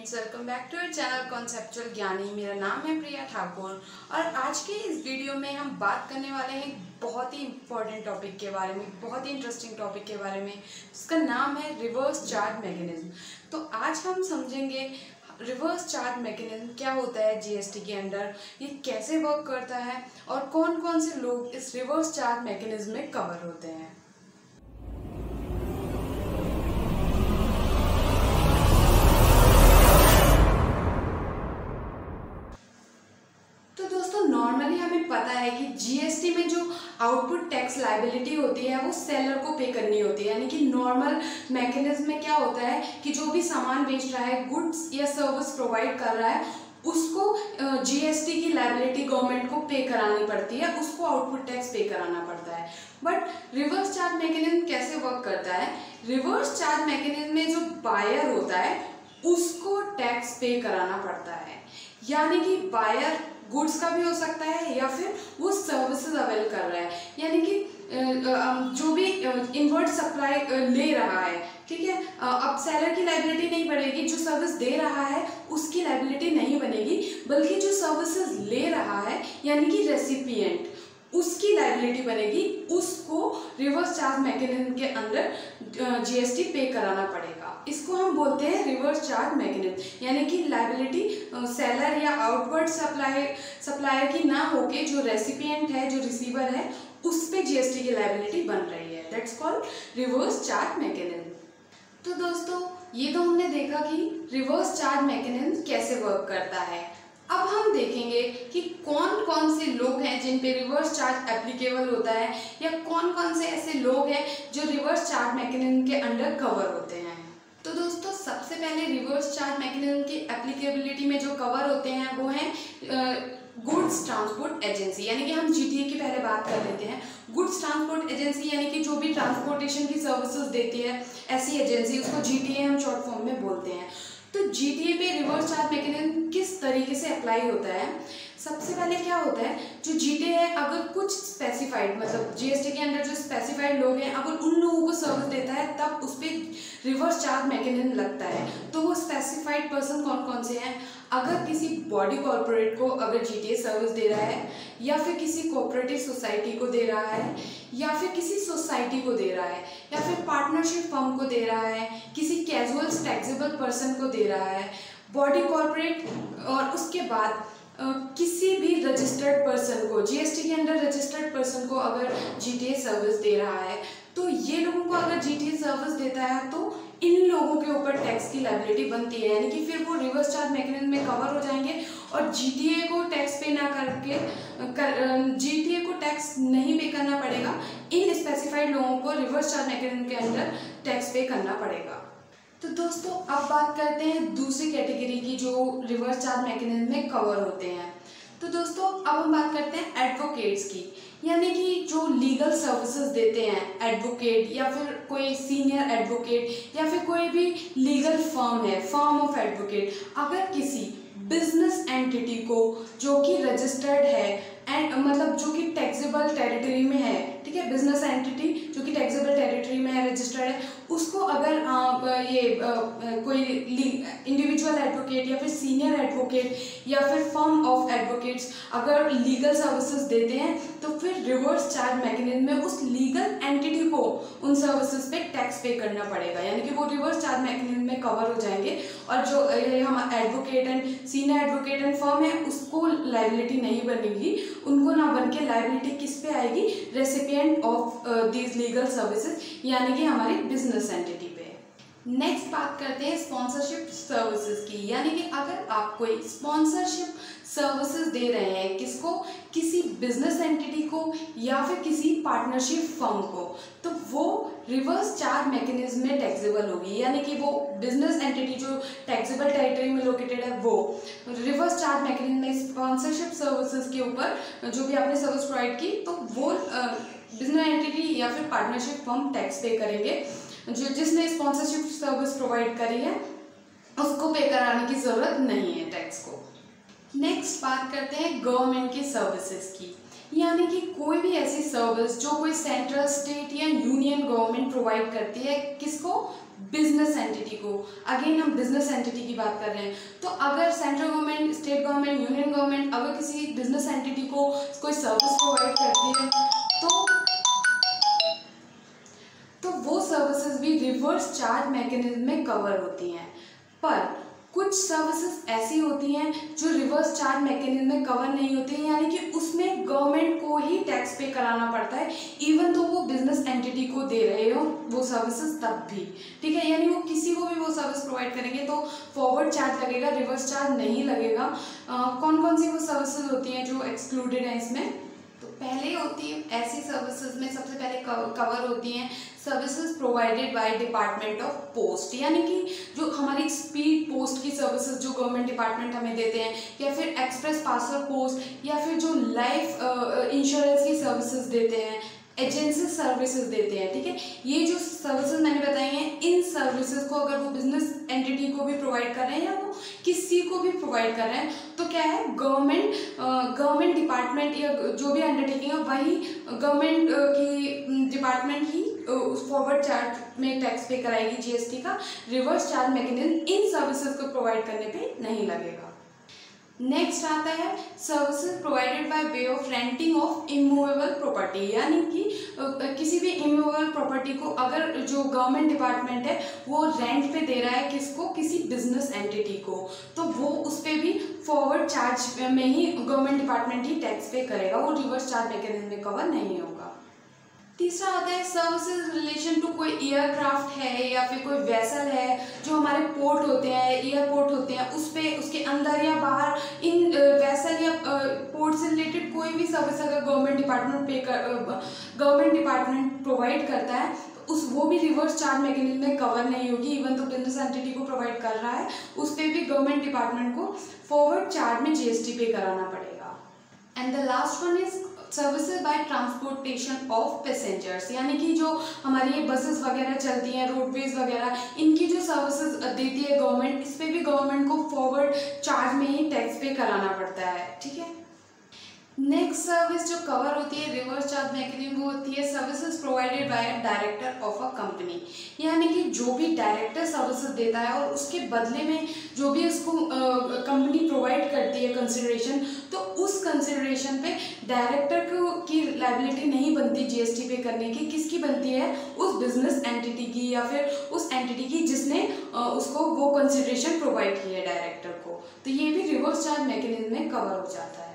Friends, welcome back to our channel conceptual Gyani. मेरा नाम है प्रिया ठाकुर और आज के इस वीडियो में हम बात करने वाले हैं बहुत ही इम्पोर्टेंट टॉपिक के बारे में, बहुत ही इंटरेस्टिंग टॉपिक के बारे में। इसका नाम है रिवर्स चार्ज मैकेनिज्म। तो आज हम समझेंगे रिवर्स चार्ज मैकेनिज्म क्या होता है जीएसटी के अंदर, ये कैसे वर्क करता है और कौन कौन से लोग इस रिवर्स चार्ज मैकेनिज्म में कवर होते हैं। नॉर्मली हमें पता है कि जीएसटी में जो आउटपुट टैक्स लायबिलिटी होती है वो सेलर को पे करनी होती है। यानी कि नॉर्मल मैकेनिज्म में क्या होता है कि जो भी सामान बेच रहा है, गुड्स या सर्विस प्रोवाइड कर रहा है, उसको जीएसटी की लायबिलिटी गवर्नमेंट को पे करानी पड़ती है, उसको आउटपुट टैक्स पे कराना पड़ता है। बट रिवर्स चार्ज मैकेनिज्म कैसे वर्क करता है? रिवर्स चार्ज मैकेनिज्म में जो बायर होता है उसको टैक्स पे कराना पड़ता है। यानी कि बायर गुड्स का भी हो सकता है या फिर वो सर्विसेज अवेल कर रहा है, यानी कि जो भी इनवर्ट सप्लाई ले रहा है, ठीक है। अब सेलर की लायबिलिटी नहीं बढ़ेगी, जो सर्विस दे रहा है उसकी लायबिलिटी नहीं बनेगी, बल्कि जो सर्विसेज ले रहा है यानी कि रेसिपिएंट, उसकी लायबिलिटी बनेगी। उसको रिवर्स चार्ज मैकेनिज्म के अंदर जीएसटी पे कराना पड़ेगा। इसको हम बोलते हैं रिवर्स चार्ज मैकेनिज्म। यानी कि लायबिलिटी सेलर या आउटवर्ड सप्लायर की ना होके जो रेसिपिएंट है, जो रिसीवर है, उस पे जीएसटी की लायबिलिटी बन रही है। That's called reverse charge mechanism. तो दोस्तों, ये तो हमने देखा कि रिवर्स चार्ज मैकेनिज्म कैसे वर्क करता है। अब हम देखेंगे कि कौन कौन से लोग हैं जिन पे रिवर्स चार्ज एप्लीकेबल होता है, या कौन कौन से ऐसे लोग हैं जो रिवर्स चार्ज मैकेनिज्म के अंडर कवर होते हैं। तो दोस्तों, सबसे पहले रिवर्स चार्ज मैकेनिज्म की एप्लीकेबिलिटी में जो कवर होते हैं वो हैं गुड्स ट्रांसपोर्ट एजेंसी। यानी कि हम जीटीए की पहले बात कर लेते हैं। गुड्स ट्रांसपोर्ट एजेंसी यानी कि जो भी ट्रांसपोर्टेशन की सर्विसेज देती है ऐसी एजेंसी, उसको जीटीए हम शॉर्ट फॉर्म में बोलते हैं। तो जीटीए पे रिवर्स चार्ज मैकेनिज्म किस तरीके से अप्लाई होता है? सबसे पहले क्या होता है, जो जीटीए है अगर कुछ स्पेसिफाइड, मतलब जीएसटी के अंदर जो स्पेसिफाइड लोग हैं, अगर उन लोगों को सर्विस देता है तब उस पर रिवर्स चार्ज मैकेनिज्म लगता है। तो वो स्पेसिफाइड पर्सन कौन कौन से हैं? अगर किसी बॉडी कॉर्पोरेट को अगर जीटीए सर्विस दे रहा है, या फिर किसी कोऑपरेटिव सोसाइटी को दे रहा है, या फिर किसी सोसाइटी को दे रहा है, या फिर पार्टनरशिप फर्म को दे रहा है, किसी कैजुअल टैक्सेबल पर्सन को दे रहा है, बॉडी कॉर्पोरेट, और उसके बाद किसी भी रजिस्टर्ड पर्सन को, जीएसटी के अंदर रजिस्टर्ड पर्सन को अगर जीटीए सर्विस दे रहा है, तो ये लोगों को अगर जीटीए सर्विस देता है तो इन लोगों के ऊपर टैक्स की लायबिलिटी बनती है। यानी कि फिर वो रिवर्स चार्ज मैकेनिज्म में कवर हो जाएंगे और जीटीए को टैक्स पे ना करके जीटीए को टैक्स नहीं पे करना पड़ेगा। इन स्पेसिफाइड लोगों को रिवर्स चार्ज मैकेनिज्म के अंदर टैक्स पे करना पड़ेगा। तो दोस्तों, अब बात करते हैं दूसरी कैटेगरी की जो रिवर्स चार्ज मैकेनिज्म में कवर होते हैं। तो दोस्तों, अब हम बात करते हैं एडवोकेट्स की। यानी कि जो लीगल सर्विसेज देते हैं एडवोकेट, या फिर कोई सीनियर एडवोकेट, या फिर कोई भी लीगल फर्म है, फर्म ऑफ एडवोकेट, अगर किसी बिजनेस एंटिटी को जो कि रजिस्टर्ड है एंड मतलब जो कि टैक्सेबल टेरिटरी में है, ठीक है, बिजनेस एंटिटी जो कि टैक्सेबल टेरिटरी में है, रजिस्टर्ड है, उसको अगर कोई इंडिविजुअल एडवोकेट या फिर सीनियर एडवोकेट या फिर फर्म ऑफ एडवोकेट्स अगर लीगल सर्विसेज देते हैं, तो फिर रिवर्स चार्ज मैकेनिज्म में उस लीगल एंटिटी को उन सर्विसेज पे टैक्स पे करना पड़ेगा। यानी कि वो रिवर्स चार्ज मैकेनिज्म में कवर हो जाएंगे, और जो हम advocate and senior advocate and firm है उसको लायबिलिटी नहीं बनेगी। उनको ना बन के लायबिलिटी किस पे आएगी? Recipient of these legal services, यानी कि हमारी बिजनेस एंटिटी पे। नेक्स्ट बात करते हैं स्पॉन्सरशिप सर्विसेज की। यानी कि अगर आप कोई स्पॉन्सरशिप सर्विसेज दे रहे हैं, किसको? किसी बिजनेस एंटिटी को या फिर किसी पार्टनरशिप फर्म को, तो वो रिवर्स चार्ज मैकेनिज्म में टैक्सेबल होगी। यानी कि वो बिजनेस एंटिटी जो टैक्सेबल टेरिटरी में लोकेटेड है, वो रिवर्स चार्ज मैकेनिज्म में स्पॉन्सरशिप सर्विसेज के ऊपर जो भी आपने सर्विस प्रोवाइड की, तो वो बिजनेस एंटिटी या फिर पार्टनरशिप फर्म टैक्स पे करेंगे। जो जिसने स्पॉन्सरशिप सर्विस प्रोवाइड करी है उसको पे कराने की जरूरत नहीं है टैक्स को। नेक्स्ट बात करते हैं गवर्नमेंट की सर्विसेज की। यानी कि कोई भी ऐसी सर्विस जो कोई सेंट्रल, स्टेट या यूनियन गवर्नमेंट प्रोवाइड करती है, किसको? बिजनेस एंटिटी को, अगेन हम बिजनेस एंटिटी की बात कर रहे हैं, तो अगर central government, state government, union government अगर किसी बिजनेस एंटिटी को कोई सर्विस प्रोवाइड करती है तो वो सर्विसेज भी रिवर्स चार्ज मैकेनिज्म में कवर होती हैं। पर कुछ सर्विसेज ऐसी होती हैं जो रिवर्स चार्ज मैकेनिज्म में कवर नहीं होती हैं, यानी कि उसमें गवर्नमेंट को ही टैक्स पे कराना पड़ता है, इवन तो वो बिजनेस एंटिटी को दे रहे हो वो सर्विसेज तब भी, ठीक है। यानी वो किसी को भी वो सर्विस प्रोवाइड करेंगे तो फॉरवर्ड चार्ज लगेगा, रिवर्स चार्ज नहीं लगेगा। कौन कौन सी वो सर्विसेज होती हैं जो एक्सक्लूडेड हैं इसमें? तो पहले होती है ऐसी सर्विसेज में सबसे पहले कवर होती हैं services provided by department of post, यानी कि जो हमारी स्पीड पोस्ट की सर्विसेज जो गवर्नमेंट डिपार्टमेंट हमें देते हैं, या फिर एक्सप्रेस पार्सल पोस्ट, या फिर जो लाइफ इंश्योरेंस की सर्विसेज देते हैं, एजेंसी सर्विसेज देते हैं, ठीक है। ये जो सर्विसेज मैंने बताई हैं, इन सर्विसेज को अगर वो बिजनेस एंटिटी को भी प्रोवाइड कर रहे हैं या वो किसी को भी प्रोवाइड कर रहे हैं तो क्या है, गवर्नमेंट डिपार्टमेंट या जो भी अंडरटेकिंग है वही गवर्नमेंट की डिपार्टमेंट ही उस फॉरवर्ड चार्ज में टैक्स पे कराएगी जीएसटी का। Reverse charge mechanism in services को प्रोवाइड करने पे नहीं लगेगा। नेक्स्ट आता है services provided by way of renting of immovable property, यानी कि किसी भी इमूवेबल प्रॉपर्टी को अगर जो गवर्नमेंट डिपार्टमेंट है वो रेंट पे दे रहा है किसको, किसी बिजनेस एंटिटी को, तो वो उस पर भी फॉरवर्ड चार्ज में ही गवर्नमेंट डिपार्टमेंट ही टैक्स पे करेगा, वो रिवर्स चार्ज मैकेनिज्म में कवर नहीं होगा। तीसरा आता है सर्विसेज रिलेशन टू कोई एयरक्राफ्ट है या फिर कोई वेसल है जो हमारे पोर्ट होते हैं, एयरपोर्ट होते हैं, उस पे उसके अंदर या बाहर इन वेसल या पोर्ट से रिलेटेड कोई भी सर्विस अगर गवर्नमेंट डिपार्टमेंट प्रोवाइड करता है तो वो भी रिवर्स चार्ज मैकेनिज्म में कवर नहीं होगी, इवन तो बिजनेस एंटिटी को प्रोवाइड कर रहा है उस पर भी गवर्नमेंट डिपार्टमेंट को फॉरवर्ड चार्ज में जीएसटी पे कराना पड़ेगा। And the last one is services by transportation of passengers, यानी कि जो हमारी ये बसेस वगैरह चलती हैं, रोडवेज वगैरह, इनकी जो सर्विसेज देती है गवर्नमेंट, इस पर भी गवर्नमेंट को फॉरवर्ड चार्ज में ही टैक्स पे कराना पड़ता है, ठीक है। नेक्स्ट सर्विस जो कवर होती है रिवर्स चार्ज मैकेनिज्म वो होती है services provided by director of a company, यानी कि जो भी डायरेक्टर सर्विसेज देता है और उसके बदले में जो भी उसको कंपनी प्रोवाइड करती है कंसिडरेशन, तो उस कंसिडरेशन पे डायरेक्टर को की लायबिलिटी नहीं बनती जीएसटी पे करने की, किसकी बनती है, उस बिजनेस एंटिटी की या फिर उस एंटिटी की जिसने उसको वो कंसिडरेशन प्रोवाइड की है डायरेक्टर को, तो ये भी रिवर्स चार्ज मैकेनिज्म में कवर हो जाता है।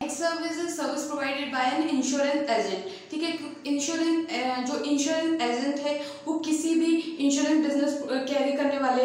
Next service is service provided by an insurance agent, ठीक है। जो इंश्योरेंस एजेंट है वो किसी भी इंश्योरेंस बिजनेस कैरी करने वाले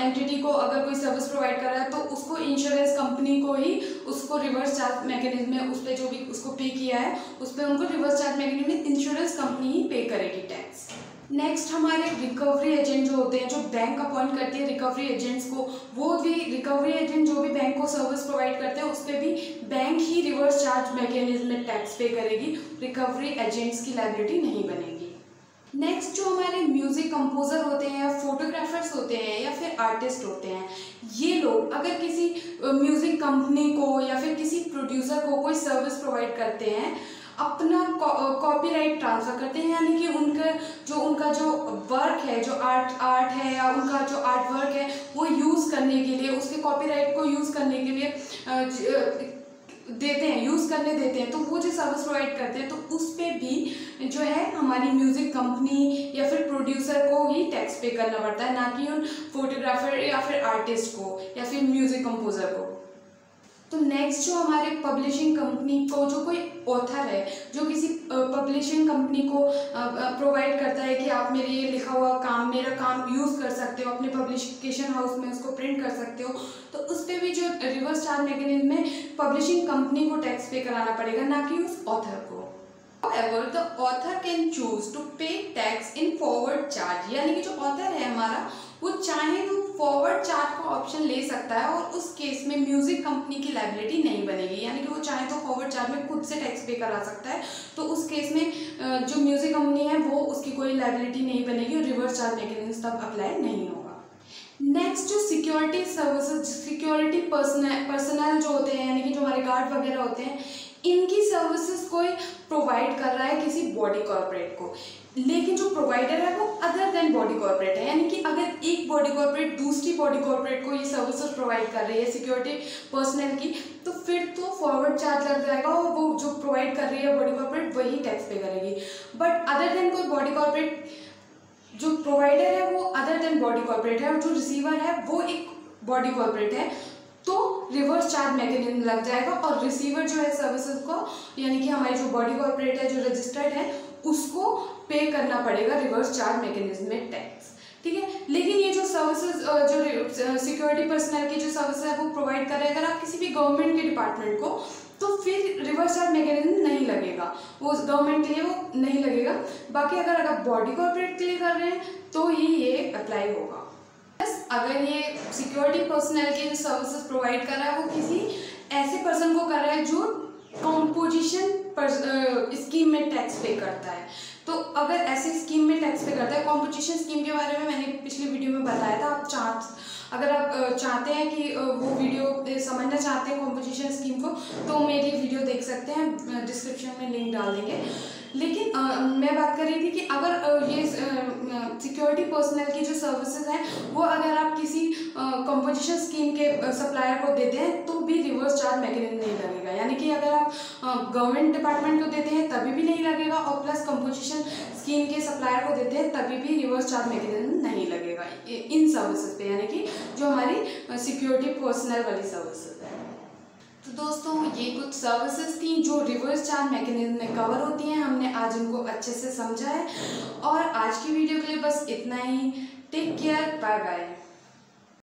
एंटिटी को अगर कोई सर्विस प्रोवाइड कर रहा है तो उसको इंश्योरेंस कंपनी को ही उसको रिवर्स चार्ज मैकेनिज्म में उस पर जो भी उसको पे किया है उस पर उनको रिवर्स चार्ज मैकेनिज्म में इंश्योरेंस कंपनी ही पे करेगी टैक्स। नेक्स्ट हमारे रिकवरी एजेंट जो होते हैं, जो बैंक अपॉइंट करती है रिकवरी एजेंट्स को, वो भी रिकवरी एजेंट जो भी बैंक को सर्विस प्रोवाइड करते हैं उस पर भी बैंक ही रिवर्स चार्ज मैकेनिज्म में टैक्स पे करेगी, रिकवरी एजेंट्स की लायबिलिटी नहीं बनेगी। नेक्स्ट जो हमारे म्यूजिक कंपोजर होते हैं या फोटोग्राफर्स होते हैं या फिर आर्टिस्ट होते हैं, ये लोग अगर किसी म्यूजिक कंपनी को या फिर किसी प्रोड्यूसर को कोई सर्विस प्रोवाइड करते हैं, अपना कॉपीराइट ट्रांसफर करते हैं, यानी कि उनका जो वर्क है, जो आर्ट है या उनका जो आर्ट वर्क है वो यूज़ करने के लिए, उसके कॉपीराइट को यूज़ करने के लिए देते हैं, यूज़ करने देते हैं, तो वो जो सर्विस प्रोवाइड करते हैं तो उस पर भी जो है हमारी म्यूज़िक कंपनी या फिर प्रोड्यूसर को ही टैक्स पे करना पड़ता है, ना कि उन फोटोग्राफर या फिर आर्टिस्ट को या फिर म्यूज़िक कंपोजर को। तो नेक्स्ट जो हमारे पब्लिशिंग कंपनी को जो कोई ऑथर है जो किसी पब्लिशिंग कंपनी को प्रोवाइड करता है कि आप मेरे ये लिखा हुआ मेरा काम यूज़ कर सकते हो, अपने पब्लिकेशन हाउस में उसको प्रिंट कर सकते हो, तो उस पर भी जो रिवर्स चार्ज मैकेनिज्म में पब्लिशिंग कंपनी को टैक्स पे कराना पड़ेगा, ना कि उस ऑथर को। However, the author can choose to pay tax in forward charge, यानी कि जो ऑथर है हमारा वो चाहे तो फॉरवर्ड चार्ज का ऑप्शन ले सकता है और उस केस में म्यूजिक कंपनी की लायबिलिटी नहीं बनेगी, यानी कि वो चाहे तो फॉरवर्ड चार्ज में खुद से टैक्स पे करा सकता है, तो उस केस में जो म्यूजिक कंपनी है वो उसकी कोई लायबिलिटी नहीं बनेगी और रिवर्स चार्ज मैकेनिज्म तब अप्लाई नहीं होगा। नेक्स्ट जो सिक्योरिटी सर्विसेज, सिक्योरिटी पर्सनल जो होते हैं, यानी कि जो हमारे गार्ड वगैरह होते हैं, इनकी सर्विसेज कोई प्रोवाइड कर रहा है किसी बॉडी कॉर्पोरेट को, लेकिन जो प्रोवाइडर है वो अदर देन बॉडी कॉर्पोरेट है, यानी कि अगर एक बॉडी कॉर्पोरेट दूसरी बॉडी कॉर्पोरेट को ये सर्विसेज प्रोवाइड कर रही है सिक्योरिटी पर्सनल की, तो फिर तो फॉरवर्ड चार्ज लग जाएगा और वो जो प्रोवाइड कर रही है बॉडी कॉर्पोरेट वही टैक्स पे करेगी। बट अदर देन कोई बॉडी कॉर्पोरेट, जो प्रोवाइडर है वो अदर देन बॉडी कॉर्पोरेट है और जो रिसीवर है वो एक बॉडी कॉर्पोरेट है, तो रिवर्स चार्ज मैकेनिज्म लग जाएगा और रिसीवर जो है सर्विसेज को, यानी कि हमारी जो बॉडी कॉर्पोरेट है जो रजिस्टर्ड है उसको पे करना पड़ेगा रिवर्स चार्ज मैकेनिज्म में टैक्स। ठीक है, लेकिन ये जो सर्विसेज जो सिक्योरिटी पर्सनल की जो सर्विस है वो प्रोवाइड कर रहे हैं अगर आप किसी भी गवर्नमेंट के डिपार्टमेंट को, तो फिर रिवर्स चार्ज मैकेनिज्म नहीं लगेगा, वो गवर्नमेंट के लिए वो नहीं लगेगा। बाकी अगर आप बॉडी कॉर्पोरेट के लिए कर रहे हैं तो ये अप्लाई होगा। अगर ये सिक्योरिटी पर्सनल के जो सर्विसेज प्रोवाइड कर रहा है वो किसी ऐसे पर्सन को कर रहा है जो कॉम्पोजिशन स्कीम में टैक्स पे करता है, तो अगर ऐसे स्कीम में टैक्स पे करता है, कॉम्पोजिशन स्कीम के बारे में मैंने पिछली वीडियो में बताया था, अगर आप चाहते हैं कि वो वीडियो समझना चाहते हैं कॉम्पोजिशन स्कीम को, तो मेरी वीडियो देख सकते हैं, डिस्क्रिप्शन में लिंक डाल देंगे। लेकिन मैं बात कर रही थी कि अगर ये सिक्योरिटी पर्सनल की जो सर्विसेज हैं वो अगर आप किसी कंपोजिशन स्कीम के सप्लायर को देते हैं तो भी रिवर्स चार्ज मैकेनिज्म नहीं लगेगा, यानी कि अगर आप गवर्नमेंट डिपार्टमेंट को देते हैं तभी भी नहीं लगेगा और प्लस कंपोजिशन स्कीम के सप्लायर को देते हैं तभी भी रिवर्स चार्ज मैकेनिज्म नहीं लगेगा इन सर्विसेज पे, यानी कि जो हमारी सिक्योरिटी पर्सनल वाली सर्विसेज है। तो दोस्तों ये कुछ सर्विसेज थी जो रिवर्स चार्ज मैकेनिज्म में कवर होती हैं, हमने आज उनको अच्छे से समझा है। और आज की वीडियो के लिए बस इतना ही। Take care, bye bye.